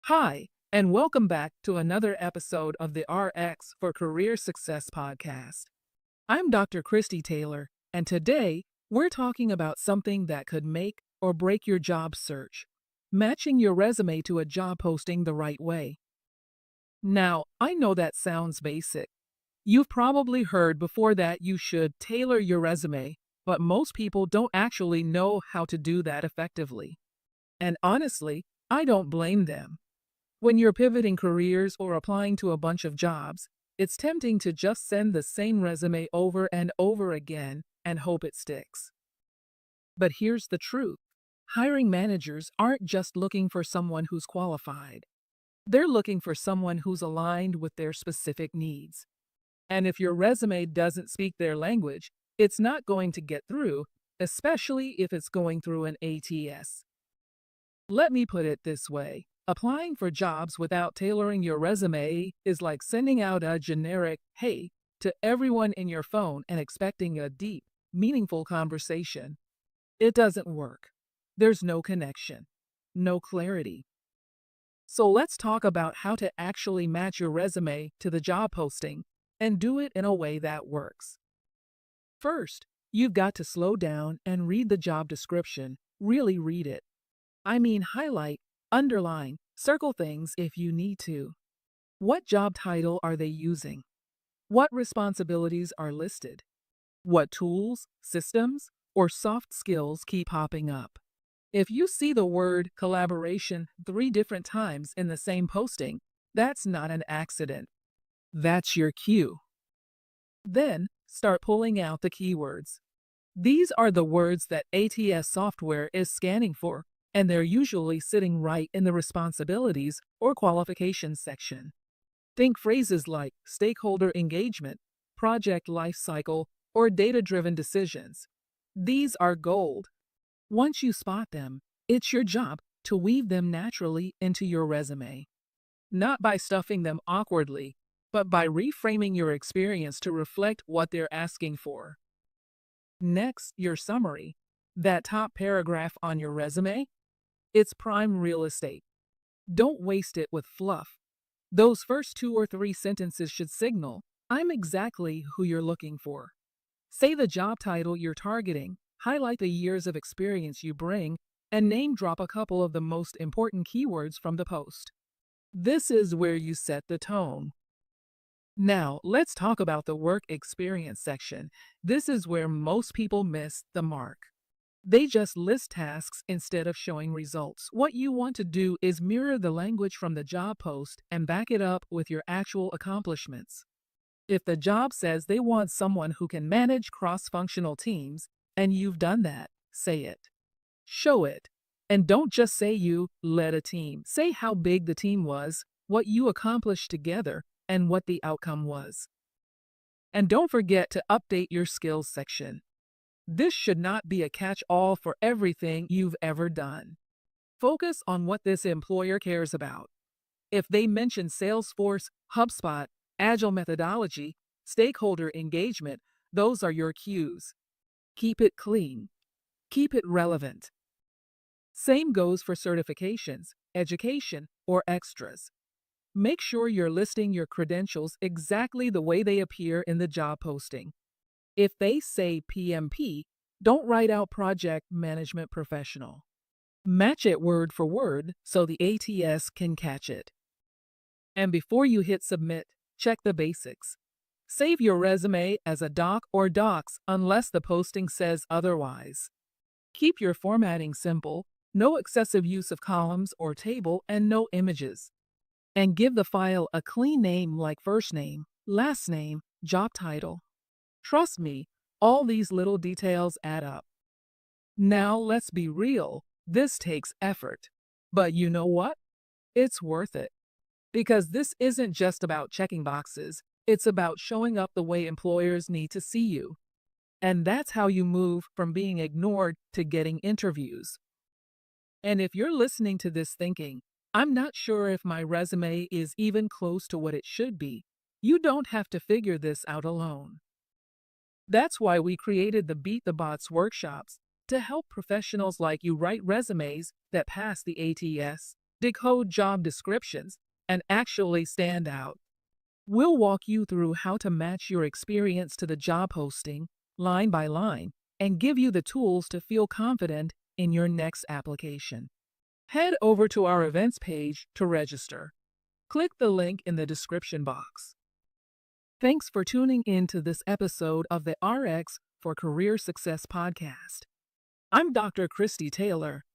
Hi, and welcome back to another episode of the RX for Career Success podcast. I'm Dr. Kristy Taylor, and today we're talking about something that could make or break your job search, matching your resume to a job posting the right way. Now, I know that sounds basic. You've probably heard before that you should tailor your resume, but most people don't actually know how to do that effectively. And honestly, I don't blame them. When you're pivoting careers or applying to a bunch of jobs, it's tempting to just send the same resume over and over again and hope it sticks. But here's the truth. Hiring managers aren't just looking for someone who's qualified. They're looking for someone who's aligned with their specific needs. And if your resume doesn't speak their language, it's not going to get through, especially if it's going through an ATS. Let me put it this way. Applying for jobs without tailoring your resume is like sending out a generic "hey" to everyone in your phone and expecting a deep, meaningful conversation. It doesn't work. There's no connection, no clarity. So let's talk about how to actually match your resume to the job posting and do it in a way that works. First, you've got to slow down and read the job description. Really read it. I mean, highlight, underline, circle things if you need to. What job title are they using? What responsibilities are listed? What tools, systems, or soft skills keep popping up? If you see the word collaboration 3 different times in the same posting, that's not an accident. That's your cue. Then, start pulling out the keywords. These are the words that ATS software is scanning for, and they're usually sitting right in the responsibilities or qualifications section. Think phrases like stakeholder engagement, project lifecycle, or data-driven decisions. These are gold. Once you spot them, it's your job to weave them naturally into your resume. Not by stuffing them awkwardly, but by reframing your experience to reflect what they're asking for. Next, your summary. That top paragraph on your resume, it's prime real estate. Don't waste it with fluff. Those first 2 or 3 sentences should signal, I'm exactly who you're looking for. Say the job title you're targeting, highlight the years of experience you bring, and name drop a couple of the most important keywords from the post. This is where you set the tone. Now, let's talk about the work experience section. This is where most people miss the mark. They just list tasks instead of showing results. What you want to do is mirror the language from the job post and back it up with your actual accomplishments. If the job says they want someone who can manage cross-functional teams, and you've done that, say it. Show it. And don't just say you led a team. Say how big the team was, what you accomplished together, and what the outcome was. And don't forget to update your skills section. This should not be a catch-all for everything you've ever done. Focus on what this employer cares about. If they mention Salesforce, HubSpot, Agile methodology, stakeholder engagement, those are your cues. Keep it clean. Keep it relevant. Same goes for certifications, education, or extras. Make sure you're listing your credentials exactly the way they appear in the job posting. If they say PMP, don't write out Project Management Professional. Match it word for word so the ATS can catch it. And before you hit submit, check the basics. Save your resume as a doc or docs unless the posting says otherwise. Keep your formatting simple, no excessive use of columns or table, and no images. And give the file a clean name like first name, last name, job title. Trust me, all these little details add up. Now let's be real, this takes effort. But you know what? It's worth it. Because this isn't just about checking boxes, it's about showing up the way employers need to see you. And that's how you move from being ignored to getting interviews. And if you're listening to this thinking, I'm not sure if my resume is even close to what it should be, you don't have to figure this out alone. That's why we created the Beat the Bots workshops to help professionals like you write resumes that pass the ATS decode job descriptions, and actually stand out. We'll walk you through how to match your experience to the job posting, line by line, and give you the tools to feel confident in your next application. Head over to our events page to register. Click the link in the description box. Thanks for tuning in to this episode of the RX for Career Success podcast. I'm Dr. Kristy Taylor,